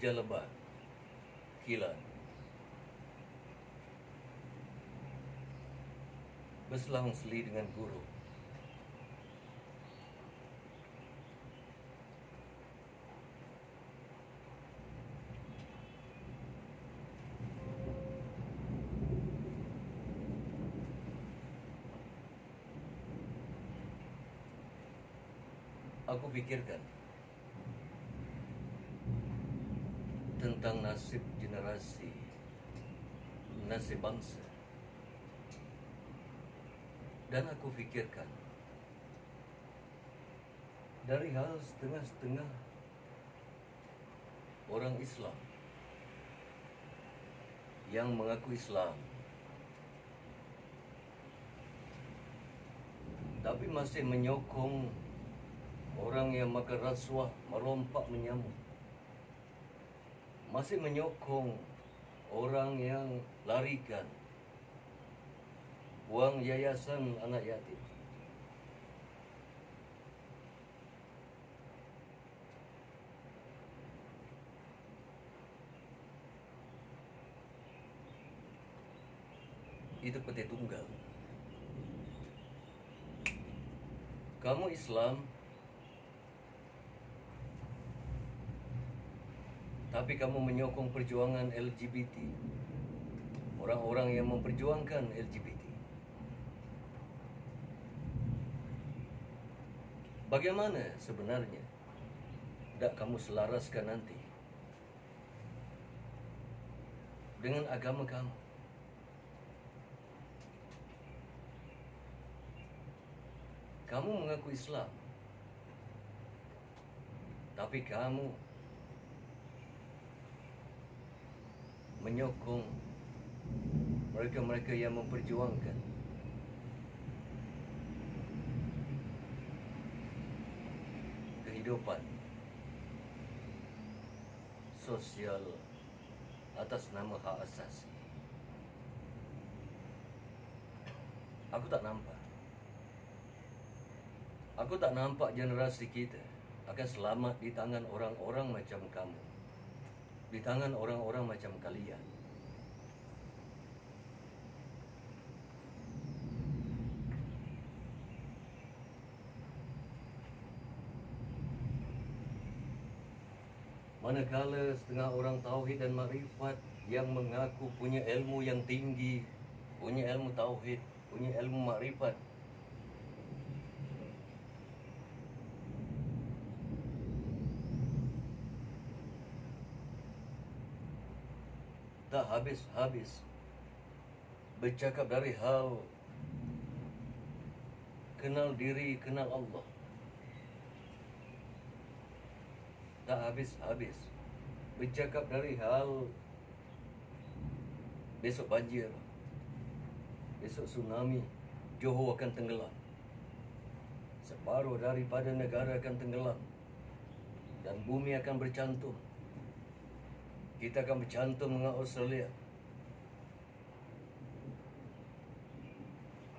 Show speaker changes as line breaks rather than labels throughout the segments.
hujan lebat, kilat, berselang-seli dengan guru. Aku pikirkan tentang nasib generasi, nasib bangsa. Dan aku pikirkan dari hal setengah-setengah orang Islam yang mengaku Islam, tapi masih menyokong orang yang makan rasuah, merompak menyamuk. Masih menyokong orang yang larikan uang yayasan anak yatim. Itu peti tunggal. Kamu Islam, tapi kamu menyokong perjuangan LGBT, orang-orang yang memperjuangkan LGBT. Bagaimana sebenarnya tidak kamu selaraskan nanti dengan agama kamu? Kamu mengaku Islam, tapi kamu menyokong mereka-mereka yang memperjuangkan kehidupan sosial atas nama hak asasi. Aku tak nampak generasi kita akan selamat di tangan orang-orang macam kamu, di tangan orang-orang macam kalian. Manakala setengah orang tauhid dan makrifat yang mengaku punya ilmu yang tinggi, punya ilmu tauhid, punya ilmu makrifat, tak habis-habis bercakap dari hal kenal diri, kenal Allah. Tak habis-habis bercakap dari hal besok banjir, besok tsunami, Johor akan tenggelam, separuh daripada negara akan tenggelam, dan bumi akan bercantum. Kita akan bercantum dengan Australia.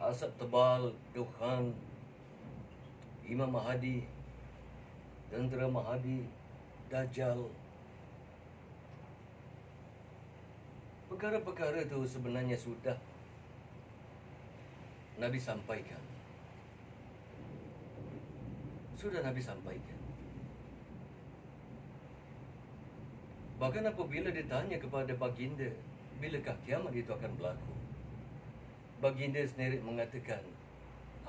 Asap tebal, dukhan, Imam Mahdi, Tentera Mahdi, Dajjal. Perkara-perkara itu sebenarnya sudah Nabi sampaikan. Bahkan apabila ditanya kepada baginda, bilakah kiamat itu akan berlaku? Baginda sendiri mengatakan,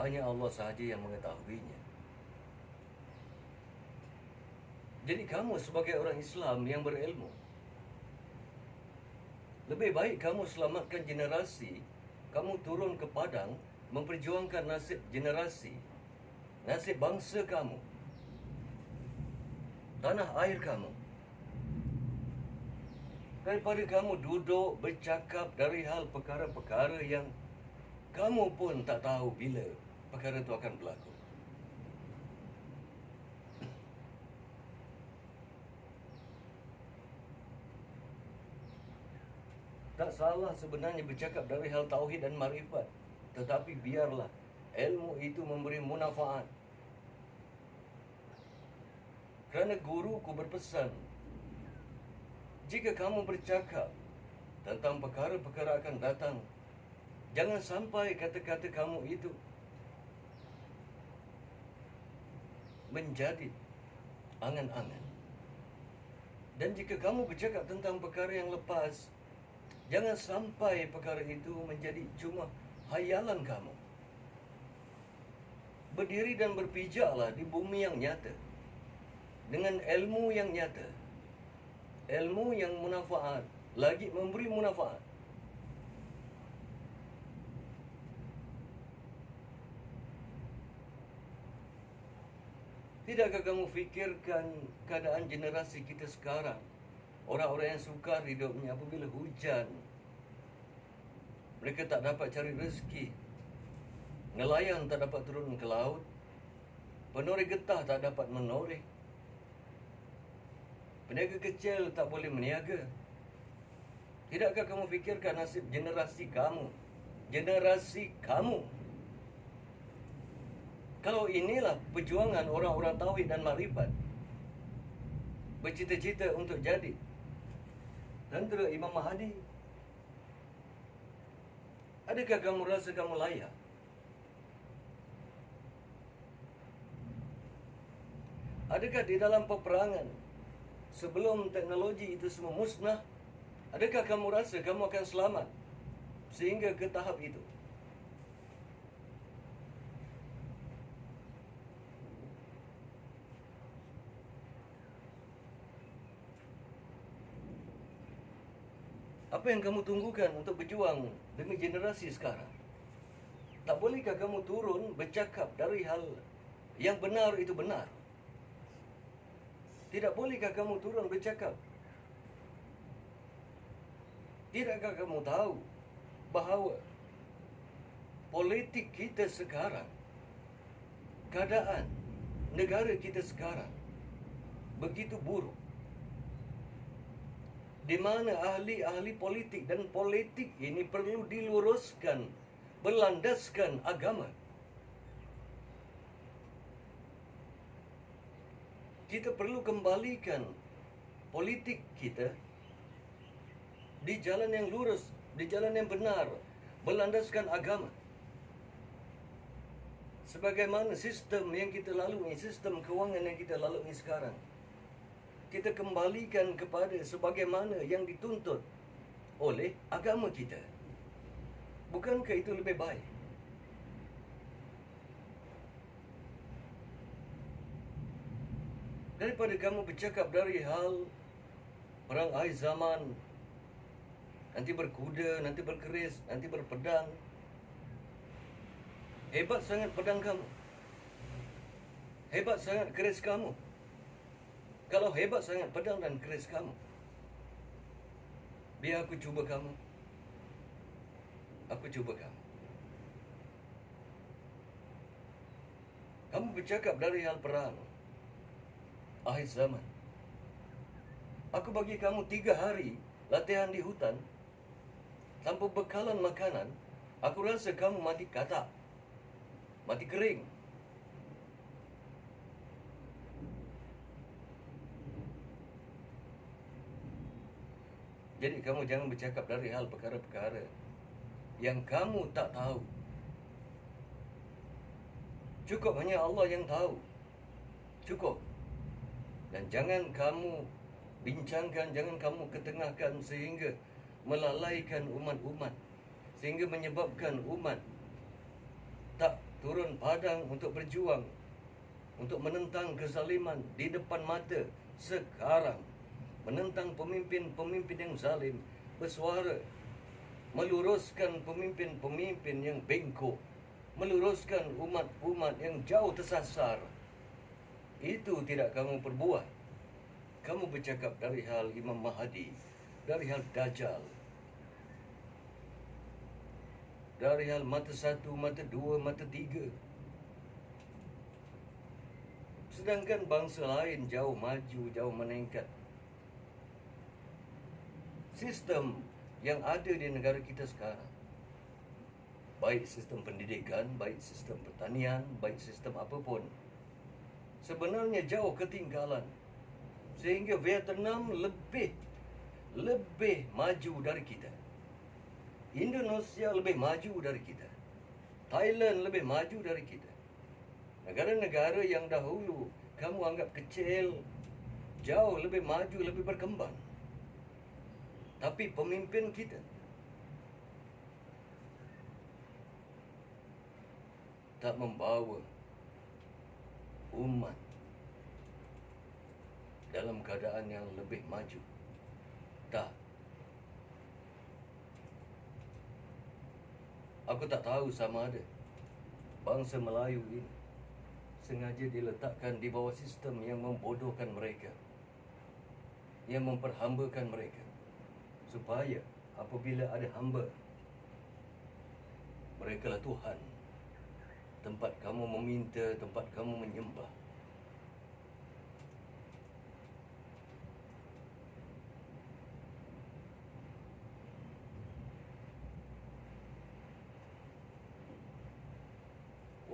hanya Allah sahaja yang mengetahuinya. Jadi kamu sebagai orang Islam yang berilmu, lebih baik kamu selamatkan generasi, kamu turun ke padang, memperjuangkan nasib generasi, nasib bangsa kamu, tanah air kamu, daripada kamu duduk bercakap dari hal perkara-perkara yang kamu pun tak tahu bila perkara itu akan berlaku. Tak salah sebenarnya bercakap dari hal tauhid dan makrifat, tetapi biarlah ilmu itu memberi manfaat. Kerana guruku berpesan, Jika kamu bercakap tentang perkara-perkara akan datang, jangan sampai kata-kata kamu itu menjadi angan-angan. Dan jika kamu bercakap tentang perkara yang lepas, jangan sampai perkara itu menjadi cuma hayalan kamu. Berdiri dan berpijaklah di bumi yang nyata, dengan ilmu yang nyata, ilmu yang manfaat, lagi memberi manfaat. Tidakkah kamu fikirkan keadaan generasi kita sekarang? Orang-orang yang sukar hidupnya apabila hujan, mereka tak dapat cari rezeki. Nelayan tak dapat turun ke laut. Penoreh getah tak dapat menoreh. Peniaga kecil tak boleh meniaga. Tidakkah kamu fikirkan nasib generasi kamu? Generasi kamu. Kalau inilah perjuangan orang-orang tauhid dan makrifat, bercita-cita untuk jadi tentera Imam Mahdi, adakah kamu rasa kamu layak? Adakah di dalam peperangan, sebelum teknologi itu semua musnah, adakah kamu rasa kamu akan selamat sehingga ke tahap itu? Apa yang kamu tunggukan untuk berjuang demi generasi sekarang? Tak bolehkah kamu turun bercakap dari hal yang benar itu benar? Tidak bolehkah kamu turun bercakap? Tidakkah kamu tahu bahawa politik kita sekarang, keadaan negara kita sekarang begitu buruk, di mana ahli-ahli politik dan politik ini perlu diluruskan, berlandaskan agama. Kita perlu kembalikan politik kita di jalan yang lurus, di jalan yang benar, berlandaskan agama. Sebagaimana sistem yang kita lalui, sistem kewangan yang kita lalui sekarang, kita kembalikan kepada sebagaimana yang dituntut oleh agama kita. Bukankah itu lebih baik? Daripada kamu bercakap dari hal perang akhir zaman, nanti berkuda, nanti berkeris, nanti berpedang. Hebat sangat pedang kamu. Hebat sangat keris kamu. Kalau hebat sangat pedang dan keris kamu, biar aku cuba kamu. Aku cuba kamu. Kamu bercakap dari hal perang akhir zaman. Aku bagi kamu 3 hari latihan di hutan tanpa bekalan makanan. Aku rasa kamu mati katak, mati kering. Jadi kamu jangan bercakap dari hal perkara-perkara yang kamu tak tahu. Cukup hanya Allah yang tahu. Cukup. Dan jangan kamu bincangkan, jangan kamu ketengahkan sehingga melalaikan umat-umat, sehingga menyebabkan umat tak turun padang untuk berjuang, untuk menentang kezaliman di depan mata sekarang, menentang pemimpin-pemimpin yang zalim, bersuara meluruskan pemimpin-pemimpin yang bengkok, meluruskan umat-umat yang jauh tersasar. Itu tidak kamu perbuat. Kamu bercakap dari hal Imam Mahdi, dari hal Dajjal, dari hal mata 1, mata 2, mata 3. Sedangkan bangsa lain jauh maju, jauh meningkat. Sistem yang ada di negara kita sekarang, baik sistem pendidikan, baik sistem pertanian, baik sistem apapun, sebenarnya jauh ketinggalan. Sehingga Vietnam lebih lebih maju dari kita. Indonesia lebih maju dari kita. Thailand lebih maju dari kita. Negara-negara yang dahulu kamu anggap kecil, jauh lebih maju, lebih berkembang. Tapi pemimpin kita tak membawa umat dalam keadaan yang lebih maju. Tak. Aku tak tahu sama ada bangsa Melayu ini sengaja diletakkan di bawah sistem yang membodohkan mereka, yang memperhambakan mereka, supaya apabila ada hamba, mereka lah Tuhan, tempat kamu meminta, tempat kamu menyembah.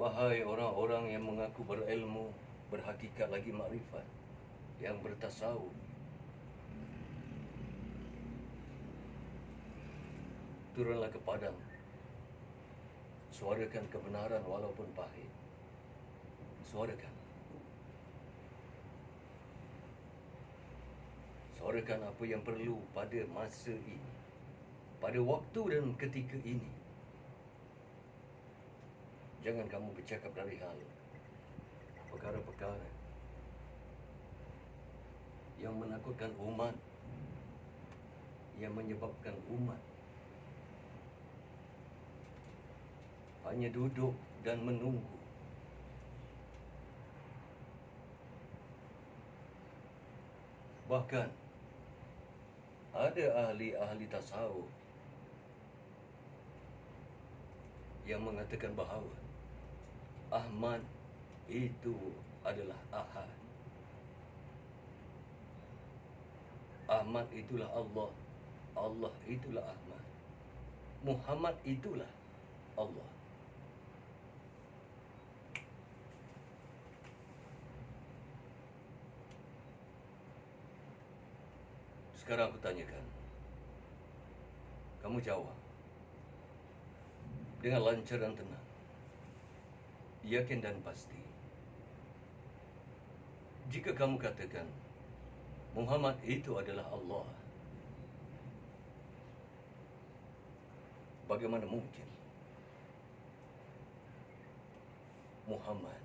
Wahai orang-orang yang mengaku berilmu, berhakikat lagi makrifat, yang bertasawuf, turunlah ke padang, suarakan kebenaran walaupun pahit. Suarakan. Suarakan apa yang perlu pada masa ini, pada waktu dan ketika ini. Jangan kamu bercakap dari hal perkara-perkara yang menakutkan umat, yang menyebabkan umat hanya duduk dan menunggu. Bahkan ada ahli-ahli tasawuf yang mengatakan bahawa Ahmad itu adalah Ahad. Ahmad itulah Allah. Allah itulah Ahmad. Muhammad itulah Allah. Sekarang aku tanyakan, kamu jawab dengan lancar dan tenang, yakin dan pasti. Jika kamu katakan Muhammad itu adalah Allah, bagaimana mungkin Muhammad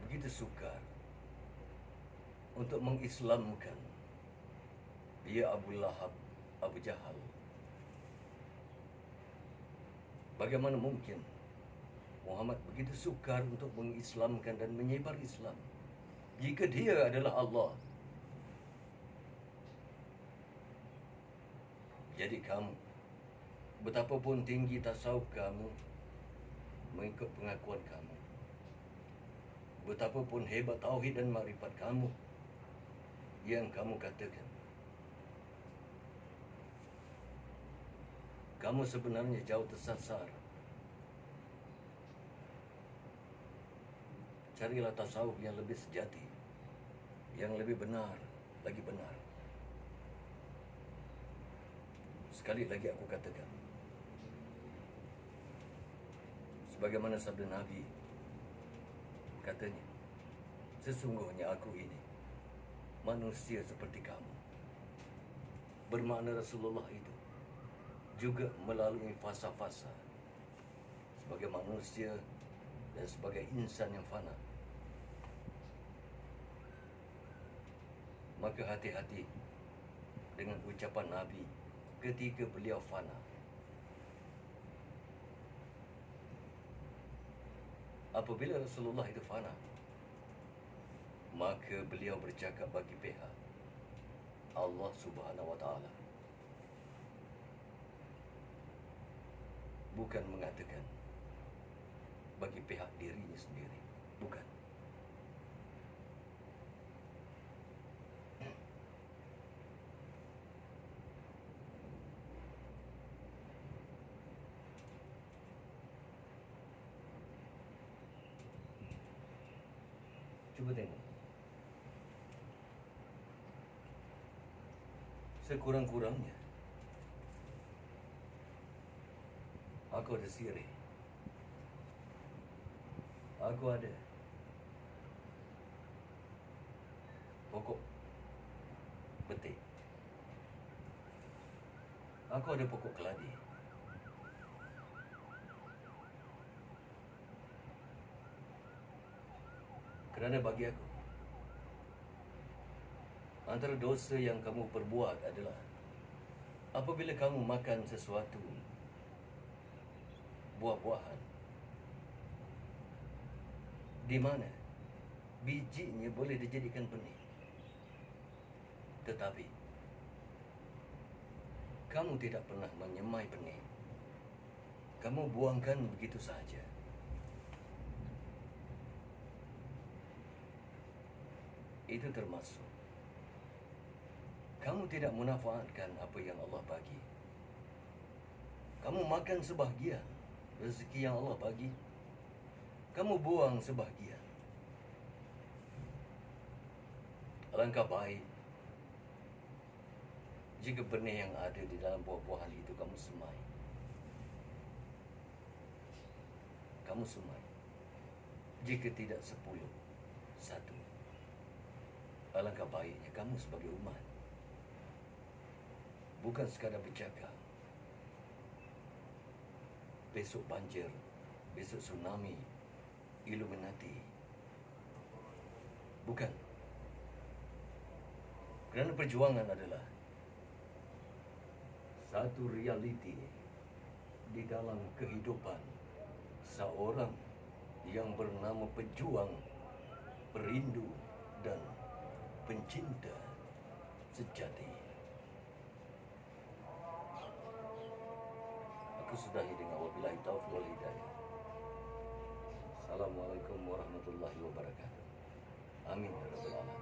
begitu sukar untuk mengislamkan dia Abu Lahab, Abu Jahal? Bagaimana mungkin Muhammad begitu sukar untuk mengislamkan dan menyebar Islam jika dia adalah Allah? Jadi kamu, betapapun tinggi tasawuf kamu, mengikut pengakuan kamu, betapapun hebat tauhid dan makrifat kamu yang kamu katakan, kamu sebenarnya jauh tersasar. Carilah tasawuf yang lebih sejati, yang lebih benar, lagi benar. Sekali lagi aku katakan, sebagaimana sabda Nabi, katanya, sesungguhnya aku ini manusia seperti kamu. Bermakna Rasulullah itu juga melalui fasa-fasa sebagai manusia dan sebagai insan yang fana. Maka hati-hati dengan ucapan Nabi ketika beliau fana. Apabila Rasulullah itu fana, maka beliau bercakap bagi pihak Allah Subhanahu wa Ta'ala, bukan mengatakan bagi pihak dirinya sendiri. Bukan. Cuba tengok. Sekurang-kurangnya aku ada sirih. Aku ada pokok betik. Aku ada pokok keladi. Kerana bagi aku, antara dosa yang kamu perbuat adalah apabila kamu makan sesuatu buah-buahan di mana bijinya boleh dijadikan benih, tetapi kamu tidak pernah menyemai benih. Kamu buangkan begitu saja. Itu termasuk kamu tidak memanfaatkan apa yang Allah bagi. Kamu makan sebahagian rezeki yang Allah bagi, kamu buang sebahagian. Alangkah baik jika benih yang ada di dalam buah-buahan itu kamu semai. Kamu semai. Jika tidak 10, 1. Alangkah baiknya kamu sebagai umat bukan sekadar bercakap, besok banjir, besok tsunami, Illuminati. Bukan. Kerana perjuangan adalah satu realiti di dalam kehidupan seorang yang bernama pejuang, perindu dan pencinta sejati. Aku sudahi dengan wabillahi taufiq wal hidayah. Assalamualaikum warahmatullahi wabarakatuh. Amin ya rabbal alamin.